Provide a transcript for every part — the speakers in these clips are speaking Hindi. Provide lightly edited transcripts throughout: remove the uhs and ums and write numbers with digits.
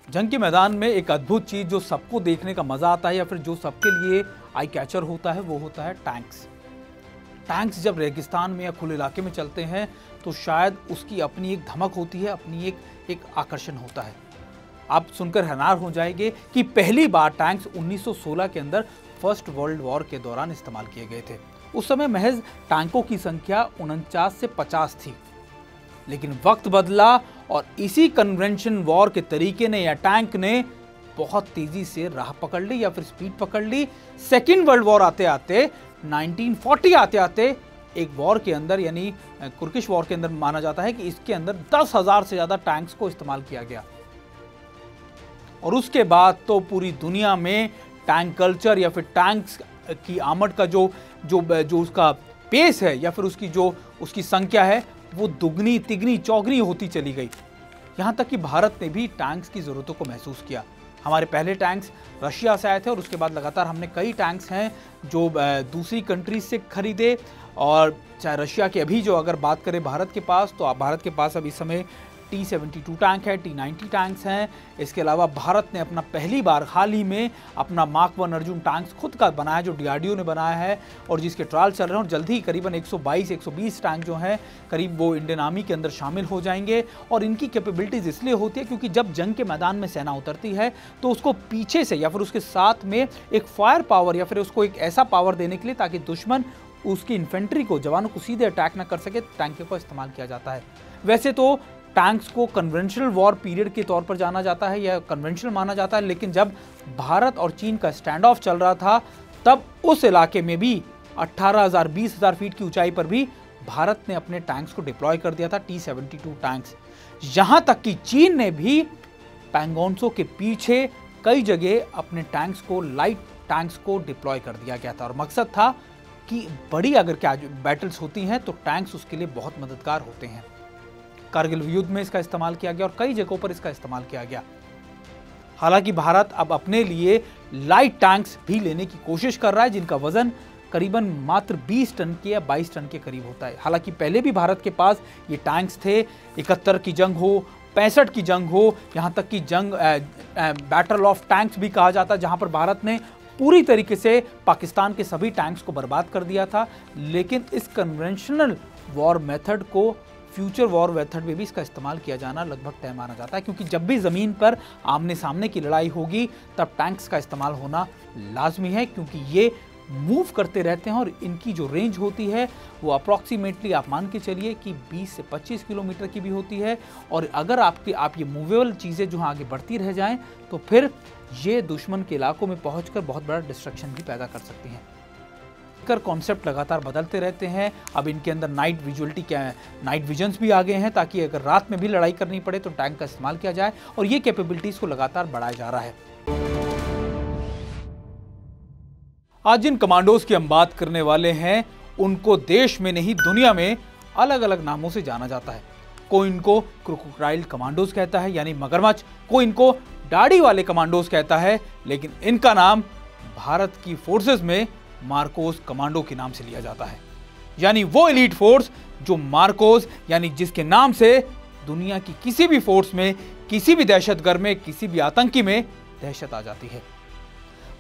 जंग के मैदान में एक अद्भुत चीज जो सबको देखने का मजा आता है या फिर जो सबके लिए आई कैचर होता है वो होता है टैंक्स। टैंक्स जब रेगिस्तान में या खुले इलाके में चलते हैं तो शायद उसकी अपनी एक धमक होती है, अपनी एक आकर्षण होता है। आप सुनकर हैरान हो जाएंगे कि पहली बार टैंक्स 1916 के अंदर फर्स्ट वर्ल्ड वॉर के दौरान इस्तेमाल किए गए थे। उस समय महज टैंकों की संख्या 49 से 50 थी, लेकिन वक्त बदला और इसी कन्वेंशन वॉर के तरीके ने या टैंक ने बहुत तेजी से राह पकड़ ली या फिर स्पीड पकड़ ली। सेकेंड वर्ल्ड वॉर आते आते 1940 आते आते एक वॉर के अंदर यानी तुर्किश वॉर के अंदर माना जाता है कि इसके अंदर 10,000 से ज्यादा टैंक्स को इस्तेमाल किया गया। और उसके बाद तो पूरी दुनिया में टैंक कल्चर या फिर टैंक्स की आमद का जो उसका पेस है या फिर उसकी संख्या है वो दुगनी तिगनी चौगनी होती चली गई। यहाँ तक कि भारत ने भी टैंक्स की ज़रूरतों को महसूस किया। हमारे पहले टैंक्स रशिया से आए थे और उसके बाद लगातार हमने कई टैंक्स हैं जो दूसरी कंट्रीज से खरीदे। और चाहे रशिया के अभी जो अगर बात करें भारत के पास, तो भारत के पास अब इस समय T-72 टैंक है, T-90 टैंक्स हैं। इसके अलावा भारत ने अपना पहली बार हाल ही में अपना मार्क 1 अर्जुन टैंक्स खुद का बनाया जो DRDO ने बनाया है और जिसके ट्रायल चल रहे हैं। और जल्द ही करीबन 122-120 टैंक जो हैं करीब वो इंडियन आर्मी के अंदर शामिल हो जाएंगे। और इनकी कैपेबिलिटीज इसलिए होती है क्योंकि जब जंग के मैदान में सेना उतरती है तो उसको पीछे से या फिर उसके साथ में एक फायर पावर या फिर उसको एक ऐसा पावर देने के लिए ताकि दुश्मन उसकी इन्फेंट्री को, जवानों को सीधे अटैक न कर सके, टैंकों का इस्तेमाल किया जाता है। वैसे तो टैंक्स को कन्वेंशनल वॉर पीरियड के तौर पर जाना जाता है या कन्वेंशनल माना जाता है, लेकिन जब भारत और चीन का स्टैंड ऑफ चल रहा था तब उस इलाके में भी 18,000 20,000 फीट की ऊंचाई पर भी भारत ने अपने टैंक्स को डिप्लॉय कर दिया था, T-72 टैंक्स। यहां तक कि चीन ने भी पैंगोंगत्सो के पीछे कई जगह अपने टैंक्स को, लाइट टैंक्स को डिप्लॉय कर दिया गया था। और मकसद था कि बड़ी अगर क्या बैटल्स होती हैं तो टैंक्स उसके लिए बहुत मददगार होते हैं। कारगिल युद्ध में इसका इस्तेमाल किया गया और कई जगहों पर इसका इस्तेमाल किया गया। हालांकि भारत अब अपने लिए लाइट टैंक्स भी लेने की कोशिश कर रहा है जिनका वजन करीबन मात्र 20 टन के या 22 टन के करीब होता है। हालांकि पहले भी भारत के पास ये टैंक्स थे। 71 की जंग हो, 65 की जंग हो, यहाँ तक कि जंग बैटल ऑफ टैंक्स भी कहा जाता है जहाँ पर भारत ने पूरी तरीके से पाकिस्तान के सभी टैंक्स को बर्बाद कर दिया था। लेकिन इस कन्वेंशनल वॉर मेथड को फ्यूचर वॉर मेथड में भी इसका इस्तेमाल किया जाना लगभग तय माना जाता है, क्योंकि जब भी ज़मीन पर आमने सामने की लड़ाई होगी तब टैंक्स का इस्तेमाल होना लाजमी है, क्योंकि ये मूव करते रहते हैं और इनकी जो रेंज होती है वो अप्रॉक्सीमेटली आप मान के चलिए कि 20 से 25 किलोमीटर की भी होती है। और अगर आप ये मूवेबल चीज़ें जो आगे बढ़ती रह जाएं तो फिर ये दुश्मन के इलाकों में पहुंचकर बहुत बड़ा डिस्ट्रक्शन भी पैदा कर सकती हैं। कॉन्सेप्ट लगातार बदलते रहते हैं। अब इनके अंदर नाइट विजन्स भी आ गए हैं ताकि अगर रात में भी लड़ाई करनी पड़े तो टैंक का इस्तेमाल किया जाए और ये कैपेबिलिटीज को लगातार बढ़ाया जा रहा है। आज जिन कमांडोज की हम बात करने वाले हैं उनको देश में नहीं दुनिया में अलग अलग नामों से जाना जाता है। कोई इनको क्रोकोडाइल कमांडोज कहता है यानी मगरमच्छ, कोई इनको दाढ़ी वाले कमांडोज कहता है, लेकिन इनका नाम भारत की फोर्सेस में मार्कोस कमांडो के नाम से लिया जाता है। यानी वो एलीट फोर्स जो मार्कोस यानी जिसके नाम से दुनिया की किसी भी फोर्स में, किसी भी दहशतगर्द में, किसी भी आतंकी में दहशत आ जाती है।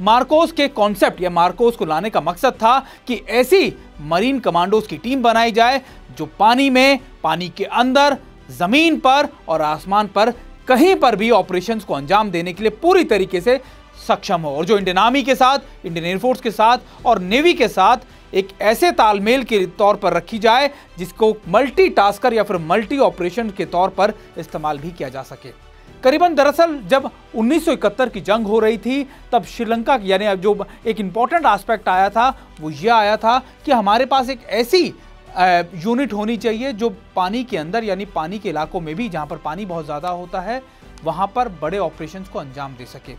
मार्कोस के कॉन्सेप्ट या मार्कोस को लाने का मकसद था कि ऐसी मरीन कमांडोज की टीम बनाई जाए जो पानी में, पानी के अंदर, जमीन पर और आसमान पर कहीं पर भी ऑपरेशंस को अंजाम देने के लिए पूरी तरीके से सक्षम हो और जो इंडियन आर्मी के साथ, इंडियन एयरफोर्स के साथ और नेवी के साथ एक ऐसे तालमेल के तौर पर रखी जाए जिसको मल्टीटास्कर या फिर मल्टी ऑपरेशन के तौर पर इस्तेमाल भी किया जा सके। करीबन दरअसल जब 1971 की जंग हो रही थी तब श्रीलंका यानी जो एक इंपॉर्टेंट एस्पेक्ट आया था वो ये आया था कि हमारे पास एक ऐसी यूनिट होनी चाहिए जो पानी के अंदर यानी पानी के इलाकों में भी जहां पर पानी बहुत ज़्यादा होता है वहां पर बड़े ऑपरेशंस को अंजाम दे सके।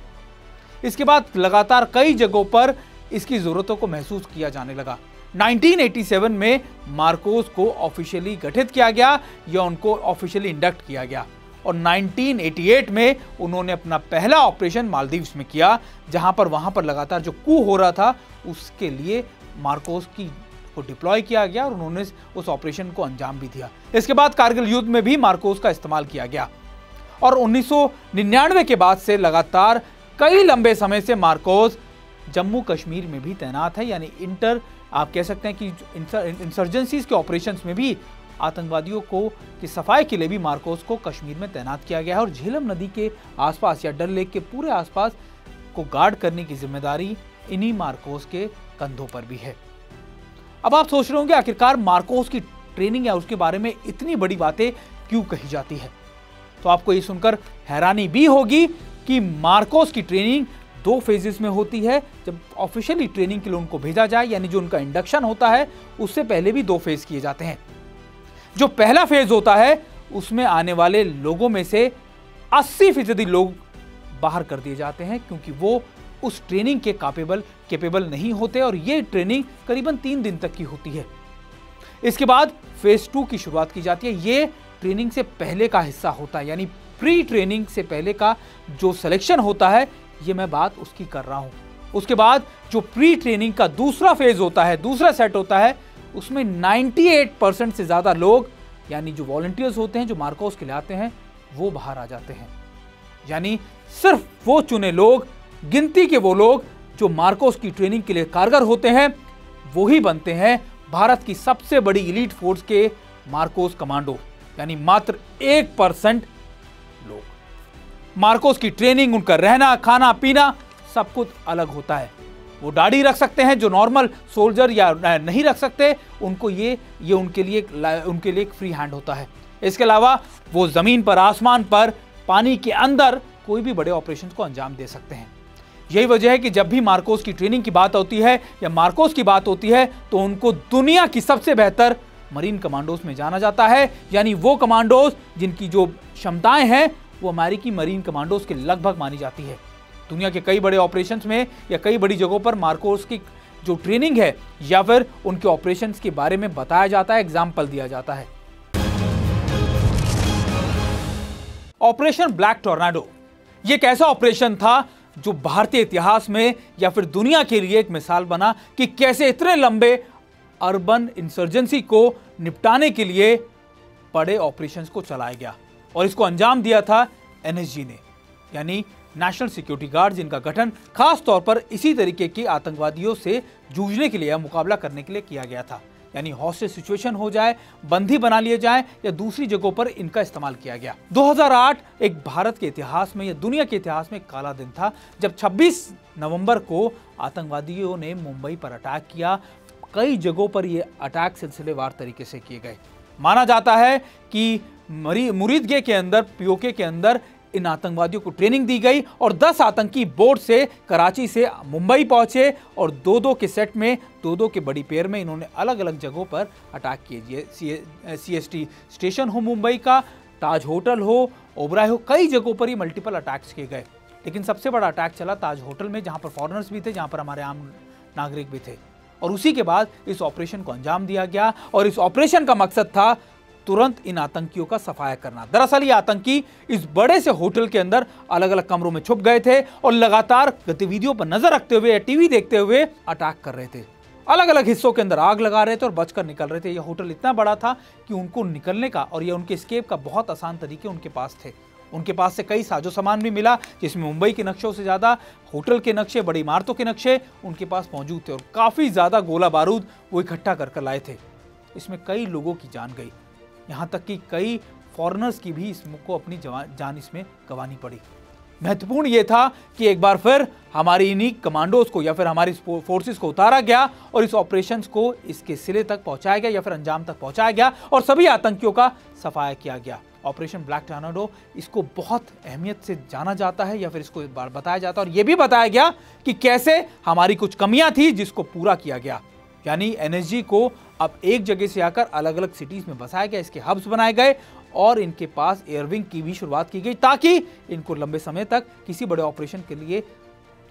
इसके बाद लगातार कई जगहों पर इसकी ज़रूरतों को महसूस किया जाने लगा। 1987 में मार्कोस को ऑफिशियली गठित किया गया या उनको ऑफिशियली इंडक्ट किया गया और 1988 में उन्होंने अपना पहला ऑपरेशन मालदीव्स में किया, जहां पर वहां पर लगातार जो कू हो रहा था उसके लिए मार्कोस को डिप्लॉय किया गया और उन्होंने उस ऑपरेशन को अंजाम भी दिया। इसके बाद कारगिल युद्ध में भी मार्कोस का इस्तेमाल किया गया और 1999 के बाद से लगातार कई लंबे समय से मार्कोस जम्मू कश्मीर में भी तैनात है। यानी आप कह सकते हैं कि इंसर्जेंसीज के ऑपरेशंस में भी आतंकवादियों को की सफाई के लिए भी मार्कोस को कश्मीर में तैनात किया गया है। और झेलम नदी के आसपास या डल लेक के पूरे आसपास को गार्ड करने की जिम्मेदारी इन्हीं मार्कोस के कंधों पर भी है। अब आप सोच रहे होंगे आखिरकार मार्कोस की ट्रेनिंग या उसके बारे में इतनी बड़ी बातें क्यों कही जाती है। तो आपको ये सुनकर हैरानी भी होगी कि मार्कोस की ट्रेनिंग 2 फेजेस में होती है। जब ऑफिशियली ट्रेनिंग के लिए उनको भेजा जाए, यानी जो उनका इंडक्शन होता है, उससे पहले भी 2 फेज किए जाते हैं। जो पहला फेज होता है उसमें आने वाले लोगों में से 80% लोग बाहर कर दिए जाते हैं, क्योंकि वो उस ट्रेनिंग के कैपेबल नहीं होते और ये ट्रेनिंग करीबन 3 दिन तक की होती है। इसके बाद फेज 2 की शुरुआत की जाती है। ये ट्रेनिंग से पहले का हिस्सा होता है, यानी प्री ट्रेनिंग से पहले का जो सिलेक्शन होता है, ये मैं बात उसकी कर रहा हूं। उसके बाद जो प्री ट्रेनिंग का दूसरा फेज होता है, दूसरा सेट होता है, उसमें 98% से ज्यादा लोग, यानी जो वॉलंटियर्स होते हैं जो मार्कोस के लिए आते हैं, वो बाहर आ जाते हैं। यानी सिर्फ वो चुने लोग, गिनती के वो लोग जो मार्कोस की ट्रेनिंग के लिए कारगर होते हैं, वो ही बनते हैं भारत की सबसे बड़ी एलीट फोर्स के मार्कोस कमांडो। यानी मात्र 1% लोग। मार्कोस की ट्रेनिंग, उनका रहना, खाना, पीना सब कुछ अलग होता है। वो दाढ़ी रख सकते हैं जो नॉर्मल सोल्जर या नहीं रख सकते, उनको ये उनके लिए एक फ्री हैंड होता है। इसके अलावा वो जमीन पर, आसमान पर, पानी के अंदर कोई भी बड़े ऑपरेशन को अंजाम दे सकते हैं। यही वजह है कि जब भी मार्कोस की ट्रेनिंग की बात होती है या मार्कोस की बात होती है, तो उनको दुनिया की सबसे बेहतर मरीन कमांडोज में जाना जाता है। यानी वो कमांडोज जिनकी जो क्षमताएं हैं वो अमेरिकी मरीन कमांडोज के लगभग मानी जाती है। दुनिया के कई बड़े ऑपरेशंस में या कई बड़ी जगहों पर मार्कोस की जो ट्रेनिंग है या फिर उनके ऑपरेशंस के बारे में बताया जाता है, एग्जाम्पल दिया जाता है। ऑपरेशन ब्लैक टॉर्नेडो ये एक ऐसा ऑपरेशन था जो भारतीय इतिहास में या फिर दुनिया के लिए एक मिसाल बना कि कैसे इतने लंबे अर्बन इंसर्जेंसी को निपटाने के लिए बड़े ऑपरेशंस को चलाया गया। और इसको अंजाम दिया था एनएसजी ने, यानी नेशनल सिक्योरिटी गार्ड, जिनका गठन खास तौर पर इसी तरीके के आतंकवादियों से जूझने के लिए या मुकाबला करने के लिए किया गया था। यानी हॉस्टेज सिचुएशन हो जाए, बंदी बना लिए जाए या दूसरी जगहों पर इनका इस्तेमाल किया गया। 2008 एक भारत के इतिहास में या दुनिया के इतिहास में काला दिन था, जब 26 नवंबर को आतंकवादियों ने मुंबई पर अटैक किया। कई जगहों पर ये अटैक सिलसिलेवार तरीके से किए गए। माना जाता है कि मुरीदगे के अंदर, पीओके के अंदर इन आतंकवादियों को ट्रेनिंग दी गई और 10 आतंकी बोट से कराची से मुंबई पहुंचे और 2-2 के सेट में, 2-2 के बड़ी पेयर में इन्होंने अलग अलग जगहों पर अटैक किए। CST स्टेशन हो मुंबई का, ताज होटल हो, ओबराय हो, कई जगहों पर ही मल्टीपल अटैक्स किए गए। लेकिन सबसे बड़ा अटैक चला ताज होटल में, जहां पर फॉरेनर्स भी थे, जहां पर हमारे आम नागरिक भी थे। और उसी के बाद इस ऑपरेशन को अंजाम दिया गया और इस ऑपरेशन का मकसद था तुरंत इन आतंकियों का सफाया करना। दरअसल ये आतंकी इस बड़े से होटल के अंदर अलग अलग कमरों में छुप गए थे और लगातार गतिविधियों पर नजर रखते हुए या टीवी देखते हुए अटैक कर रहे थे। अलग अलग हिस्सों के अंदर आग लगा रहे थे और बचकर निकल रहे थे। यह होटल इतना बड़ा था कि उनको निकलने का और या उनके एस्केप का बहुत आसान तरीके उनके पास थे। उनके पास से कई साजो सामान भी मिला, जिसमें मुंबई के नक्शों से ज्यादा होटल के नक्शे, बड़ी इमारतों के नक्शे उनके पास मौजूद थे और काफी ज्यादा गोला बारूद वो इकट्ठा कर लाए थे। इसमें कई लोगों की जान गई, यहाँ तक कि कई फॉरेनर्स की भी इसको अपनी जान इसमें गंवानी पड़ी। महत्वपूर्ण यह था कि एक बार फिर हमारी इन्हीं कमांडोज को या फिर हमारी फोर्सेस को उतारा गया और इस ऑपरेशंस को इसके सिरे तक पहुंचाया गया या फिर अंजाम तक पहुंचाया गया और सभी आतंकियों का सफाया किया गया। ऑपरेशन ब्लैक टॉर्नेडो, इसको बहुत अहमियत से जाना जाता है या फिर इसको एक बार बताया जाता है और यह भी बताया गया कि कैसे हमारी कुछ कमियां थी जिसको पूरा किया गया। यानी एनएसजी को अब एक जगह से आकर अलग अलग सिटीज में बसाया गया, इसके हब्स बनाए गए और इनके पास एयरविंग की भी शुरुआत की गई ताकि इनको लंबे समय तक किसी बड़े ऑपरेशन के लिए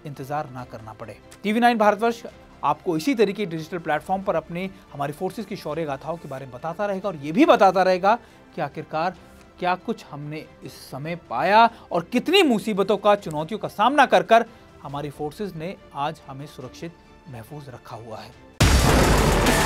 इंतजार ना करना पड़े। TV9 भारतवर्ष आपको इसी तरीके डिजिटल प्लेटफॉर्म पर अपने हमारी फोर्सेस की शौर्य गाथाओं के बारे में बताता रहेगा और ये भी बताता रहेगा कि आखिरकार क्या कुछ हमने इस समय पाया और कितनी मुसीबतों का, चुनौतियों का सामना कर हमारी फोर्सेस ने आज हमें सुरक्षित महफूज रखा हुआ है।